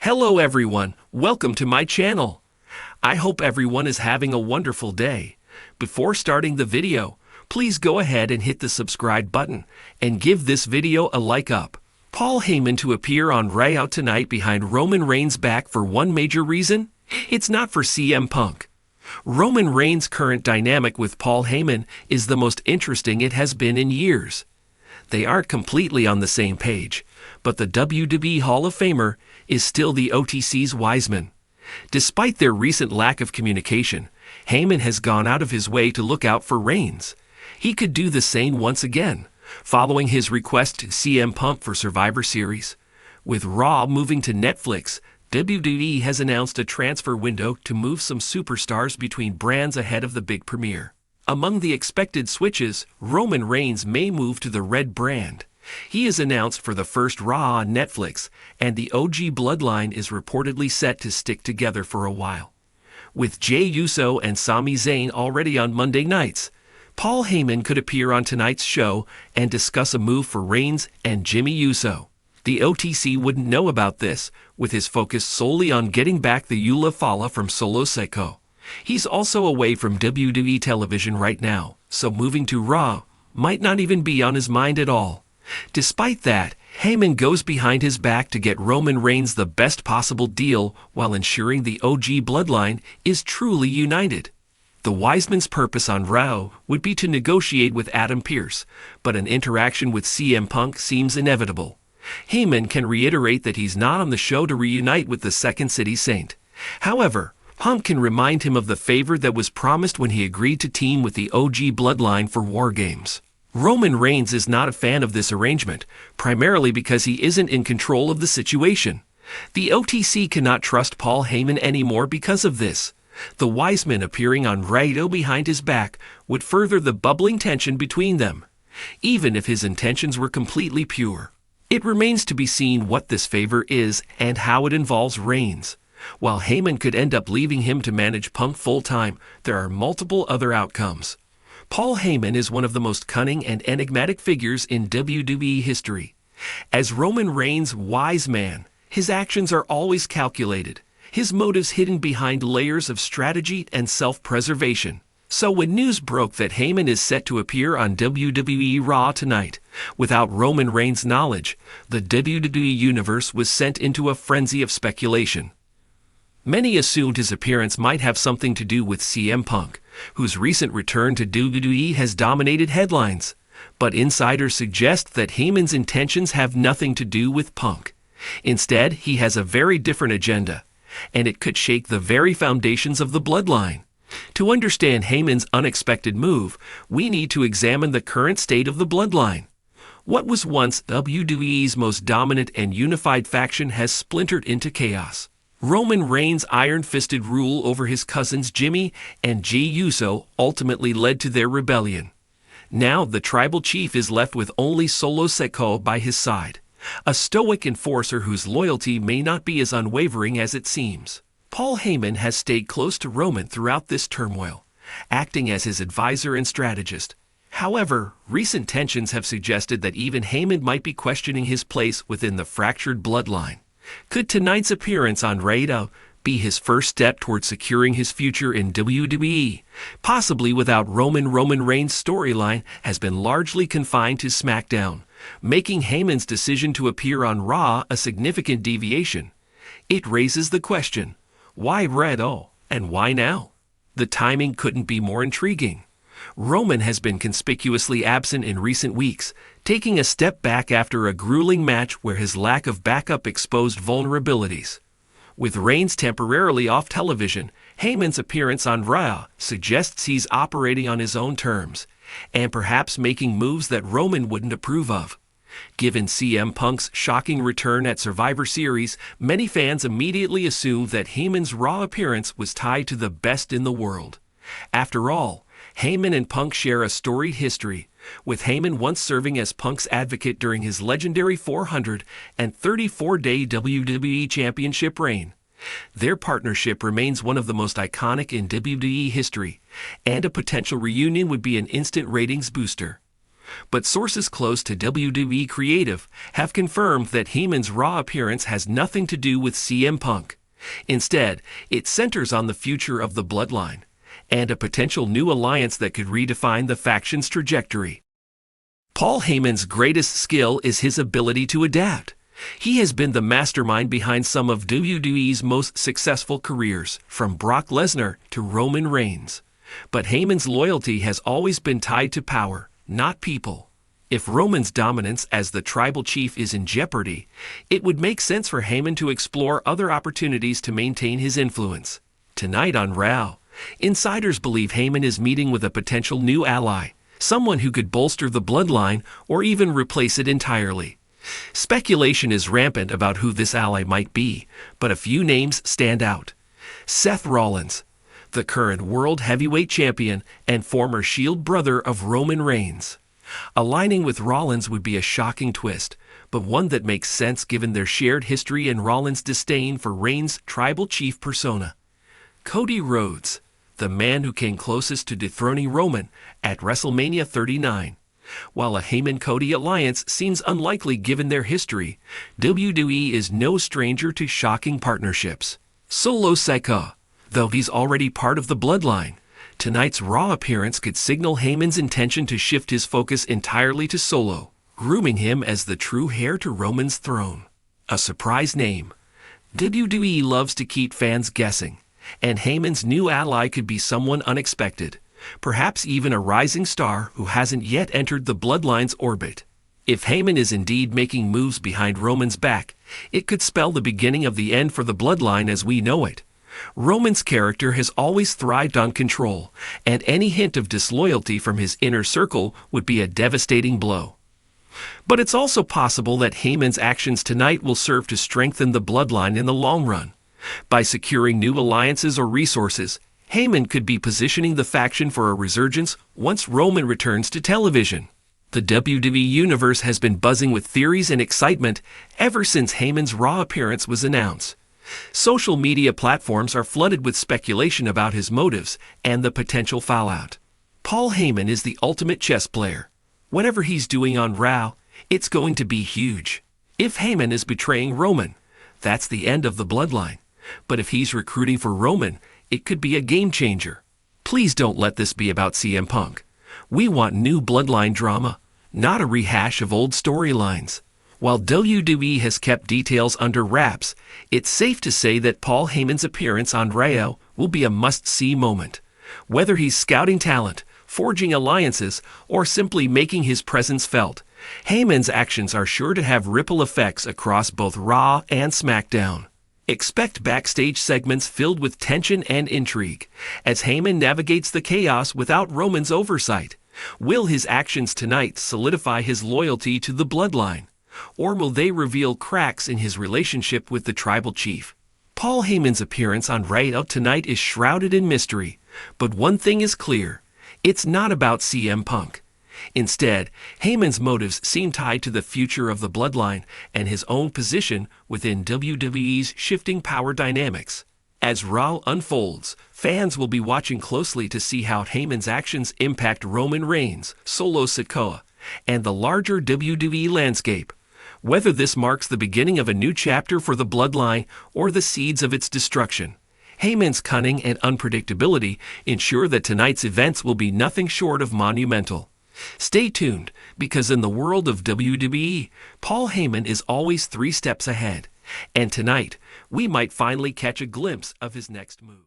Hello everyone, welcome to my channel. I hope everyone is having a wonderful day. Before starting the video, please go ahead and hit the subscribe button and give this video a like up. Paul Heyman to appear on Raw tonight behind Roman Reigns' back for one major reason? It's not for CM Punk. Roman Reigns' current dynamic with Paul Heyman is the most interesting it has been in years. They aren't completely on the same page, but the WWE Hall of Famer is still the OTC's Wiseman. Despite their recent lack of communication, Heyman has gone out of his way to look out for Reigns. He could do the same once again, following his request to CM Punk for Survivor Series. With Raw moving to Netflix, WWE has announced a transfer window to move some superstars between brands ahead of the big premiere. Among the expected switches, Roman Reigns may move to the Red brand. He is announced for the first Raw on Netflix, and the OG Bloodline is reportedly set to stick together for a while. With Jey Uso and Sami Zayn already on Monday nights, Paul Heyman could appear on tonight's show and discuss a move for Reigns and Jimmy Uso. The OTC wouldn't know about this, with his focus solely on getting back the Eula Fala from Solo Sikoa. He's also away from WWE television right now, so moving to Raw might not even be on his mind at all. Despite that, Heyman goes behind his back to get Roman Reigns the best possible deal while ensuring the OG Bloodline is truly united. The Wiseman's purpose on Raw would be to negotiate with Adam Pearce, but an interaction with CM Punk seems inevitable. Heyman can reiterate that he's not on the show to reunite with the Second City Saint. However, Punk can remind him of the favor that was promised when he agreed to team with the OG Bloodline for War Games. Roman Reigns is not a fan of this arrangement, primarily because he isn't in control of the situation. The OTC cannot trust Paul Heyman anymore because of this. The Wiseman appearing on Raw behind his back would further the bubbling tension between them, even if his intentions were completely pure. It remains to be seen what this favor is and how it involves Reigns. While Heyman could end up leaving him to manage Punk full-time, there are multiple other outcomes. Paul Heyman is one of the most cunning and enigmatic figures in WWE history. As Roman Reigns' wise man, his actions are always calculated, his motives hidden behind layers of strategy and self-preservation. So when news broke that Heyman is set to appear on WWE Raw tonight, without Roman Reigns' knowledge, the WWE Universe was sent into a frenzy of speculation. Many assumed his appearance might have something to do with CM Punk, whose recent return to WWE has dominated headlines. But insiders suggest that Heyman's intentions have nothing to do with Punk. Instead, he has a very different agenda, and it could shake the very foundations of the Bloodline. To understand Heyman's unexpected move, we need to examine the current state of the Bloodline. What was once WWE's most dominant and unified faction has splintered into chaos. Roman Reigns' iron-fisted rule over his cousins Jimmy and Jey Uso ultimately led to their rebellion. Now the tribal chief is left with only Solo Sikoa by his side, a stoic enforcer whose loyalty may not be as unwavering as it seems. Paul Heyman has stayed close to Roman throughout this turmoil, acting as his advisor and strategist. However, recent tensions have suggested that even Heyman might be questioning his place within the fractured Bloodline. Could tonight's appearance on Raw be his first step toward securing his future in WWE? Possibly without Roman Reigns' storyline has been largely confined to SmackDown, making Heyman's decision to appear on Raw a significant deviation. It raises the question, why Raw and why now? The timing couldn't be more intriguing. Roman has been conspicuously absent in recent weeks, taking a step back after a grueling match where his lack of backup exposed vulnerabilities. With Reigns temporarily off television, Heyman's appearance on Raw suggests he's operating on his own terms, and perhaps making moves that Roman wouldn't approve of. Given CM Punk's shocking return at Survivor Series, many fans immediately assumed that Heyman's Raw appearance was tied to the best in the world. After all, Heyman and Punk share a storied history, with Heyman once serving as Punk's advocate during his legendary 434-day WWE Championship reign. Their partnership remains one of the most iconic in WWE history, and a potential reunion would be an instant ratings booster. but sources close to WWE Creative have confirmed that Heyman's Raw appearance has nothing to do with CM Punk. Instead, it centers on the future of the Bloodline and a potential new alliance that could redefine the faction's trajectory. Paul Heyman's greatest skill is his ability to adapt. He has been the mastermind behind some of WWE's most successful careers, from Brock Lesnar to Roman Reigns. But Heyman's loyalty has always been tied to power, not people. If Roman's dominance as the tribal chief is in jeopardy, it would make sense for Heyman to explore other opportunities to maintain his influence. Tonight on Raw, insiders believe Heyman is meeting with a potential new ally, someone who could bolster the Bloodline or even replace it entirely. Speculation is rampant about who this ally might be, but a few names stand out. Seth Rollins, the current World Heavyweight Champion and former Shield brother of Roman Reigns. Aligning with Rollins would be a shocking twist, but one that makes sense given their shared history and Rollins' disdain for Reigns' tribal chief persona. Cody Rhodes, the man who came closest to dethroning Roman at WrestleMania 39. While a Heyman-Cody alliance seems unlikely given their history, WWE is no stranger to shocking partnerships. Solo Sikoa, though he's already part of the Bloodline, tonight's Raw appearance could signal Heyman's intention to shift his focus entirely to Solo, grooming him as the true heir to Roman's throne. A surprise name. WWE loves to keep fans guessing, and Heyman's new ally could be someone unexpected, perhaps even a rising star who hasn't yet entered the Bloodline's orbit. If Heyman is indeed making moves behind Roman's back, it could spell the beginning of the end for the Bloodline as we know it. Roman's character has always thrived on control, and any hint of disloyalty from his inner circle would be a devastating blow. But it's also possible that Heyman's actions tonight will serve to strengthen the Bloodline in the long run. By securing new alliances or resources, Heyman could be positioning the faction for a resurgence once Roman returns to television. The WWE Universe has been buzzing with theories and excitement ever since Heyman's Raw appearance was announced. Social media platforms are flooded with speculation about his motives and the potential fallout. Paul Heyman is the ultimate chess player. Whatever he's doing on Raw, it's going to be huge. If Heyman is betraying Roman, that's the end of the Bloodline. But if he's recruiting for Roman, it could be a game changer. Please don't let this be about CM Punk. We want new Bloodline drama, not a rehash of old storylines. While WWE has kept details under wraps, it's safe to say that Paul Heyman's appearance on Raw will be a must-see moment. Whether he's scouting talent, forging alliances, or simply making his presence felt, Heyman's actions are sure to have ripple effects across both Raw and SmackDown. Expect backstage segments filled with tension and intrigue as Heyman navigates the chaos without Roman's oversight. Will his actions tonight solidify his loyalty to the Bloodline, or will they reveal cracks in his relationship with the tribal chief? Paul Heyman's appearance on Raw tonight is shrouded in mystery, but one thing is clear: it's not about CM Punk. Instead, Heyman's motives seem tied to the future of the Bloodline and his own position within WWE's shifting power dynamics. As Raw unfolds, fans will be watching closely to see how Heyman's actions impact Roman Reigns, Solo Sikoa, and the larger WWE landscape. Whether this marks the beginning of a new chapter for the Bloodline or the seeds of its destruction, Heyman's cunning and unpredictability ensure that tonight's events will be nothing short of monumental. Stay tuned, because in the world of WWE, Paul Heyman is always 3 steps ahead, and tonight we might finally catch a glimpse of his next move.